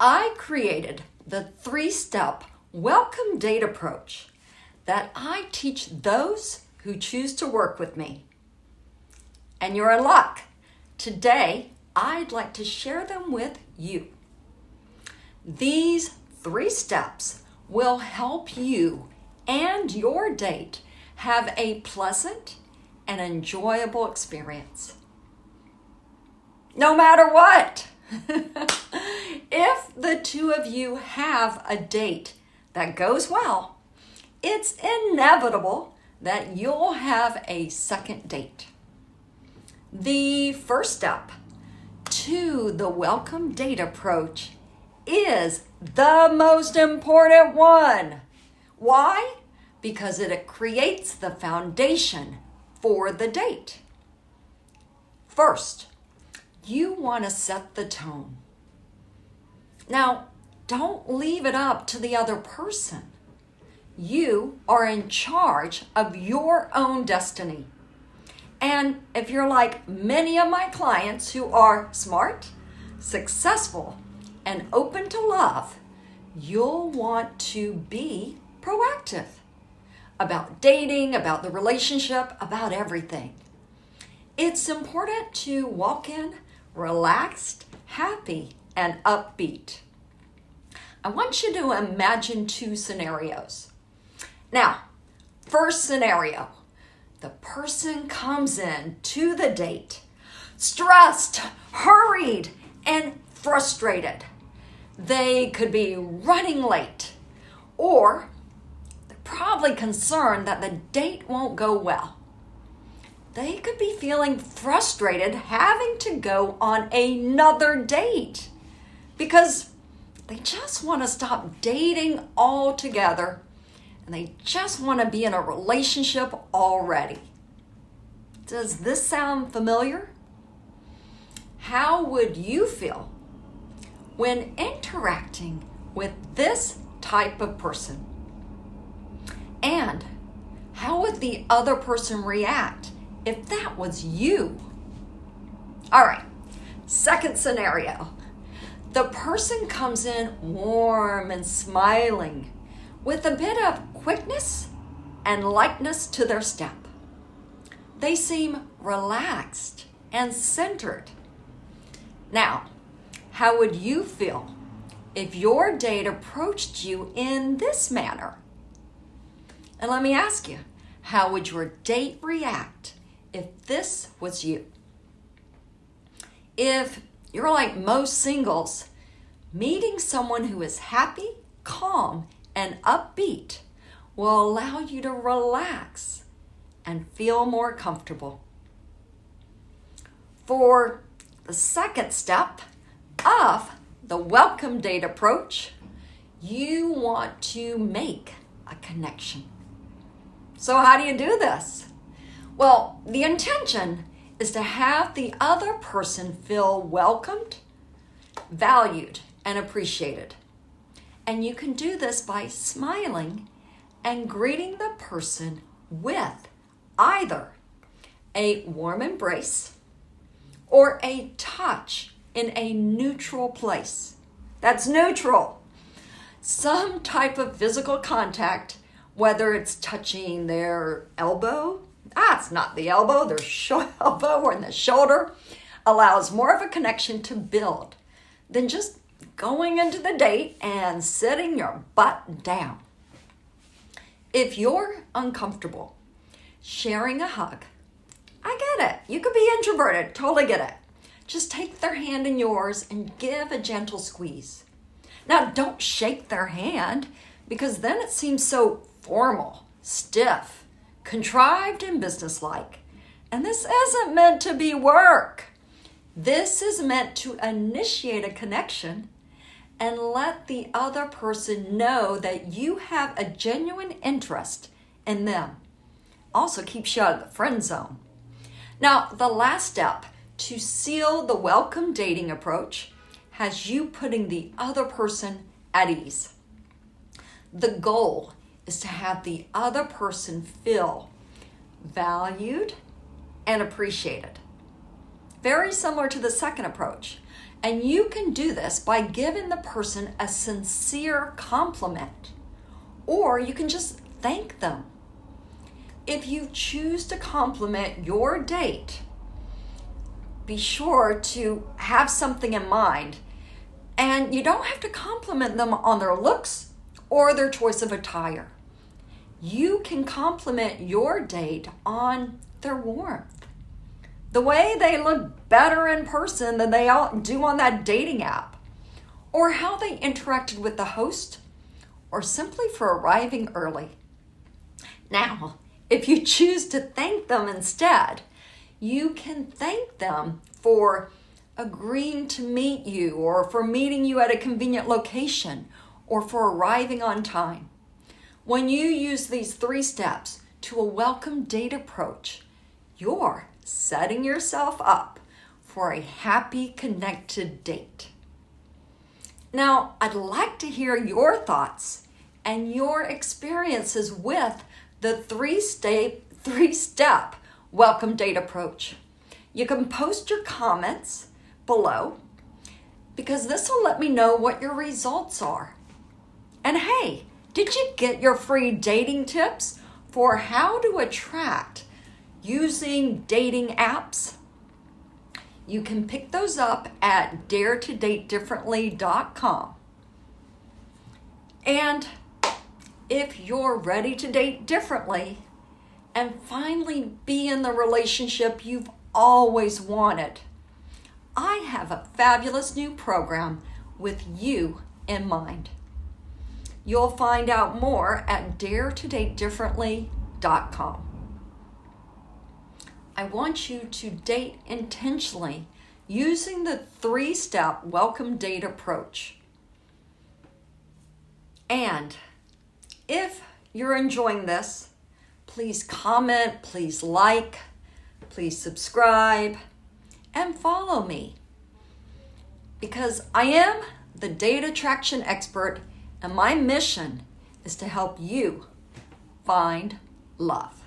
I created the 3-step welcome date approach that I teach those who choose to work with me. And you're in luck. Today, I'd like to share them with you. These 3 steps will help you and your date have a pleasant and enjoyable experience. No matter what. If the two of you have a date that goes well, it's inevitable that you'll have a second date. The first step to the welcome date approach is the most important one. Why? Because it creates the foundation for the date. First, you want to set the tone. Now, don't leave it up to the other person. You are in charge of your own destiny. And if you're like many of my clients who are smart, successful, and open to love, you'll want to be proactive about dating, about the relationship, about everything. It's important to walk in relaxed, happy, and upbeat. I want you to imagine 2 scenarios. Now, first scenario, the person comes in to the date stressed, hurried, and frustrated. They could be running late, or they're probably concerned that the date won't go well. They could be feeling frustrated having to go on another date because they just want to stop dating altogether and they just want to be in a relationship already. Does this sound familiar? How would you feel when interacting with this type of person? And how would the other person react if that was you? All right, second scenario. The person comes in warm and smiling with a bit of quickness and lightness to their step. They seem relaxed and centered. Now, how would you feel if your date approached you in this manner? And let me ask you, how would your date react if this was you? If you're like most singles, meeting someone who is happy, calm, and upbeat will allow you to relax and feel more comfortable. For the second step of the welcome date approach, you want to make a connection. So how do you do this? Well, the intention is to have the other person feel welcomed, valued, and appreciated. And you can do this by smiling and greeting the person with either a warm embrace or a touch in a neutral place. That's neutral. Some type of physical contact, whether it's touching their elbow, it's not the elbow, their elbow or in the shoulder, allows more of a connection to build than just going into the date and sitting your butt down. If you're uncomfortable sharing a hug, I get it. You could be introverted, totally get it. Just take their hand in yours and give a gentle squeeze. Now, don't shake their hand because then it seems so formal, stiff, contrived, and businesslike. And this isn't meant to be work. This is meant to initiate a connection and let the other person know that you have a genuine interest in them. Also keeps you out of the friend zone. Now, the last step to seal the welcome dating approach has you putting the other person at ease. The goal is to have the other person feel valued and appreciated. Very similar to the second approach. And you can do this by giving the person a sincere compliment, or you can just thank them. If you choose to compliment your date, be sure to have something in mind. And you don't have to compliment them on their looks or their choice of attire. You can compliment your date on their warmth, the way they look better in person than they all do on that dating app, or how they interacted with the host, or simply for arriving early. Now, if you choose to thank them instead, you can thank them for agreeing to meet you, or for meeting you at a convenient location, or for arriving on time. When you use these 3 steps to a welcome date approach, you're setting yourself up for a happy, connected date. Now, I'd like to hear your thoughts and your experiences with the 3-step welcome date approach. You can post your comments below, because this will let me know what your results are. And hey, did you get your free dating tips for how to attract using dating apps? You can pick those up at daretodatedifferently.com. And if you're ready to date differently and finally be in the relationship you've always wanted, I have a fabulous new program with you in mind. You'll find out more at daretodatedifferently.com. I want you to date intentionally using the 3-step welcome date approach. And if you're enjoying this, please comment, please like, please subscribe, and follow me, because I am the date attraction expert, and my mission is to help you find love.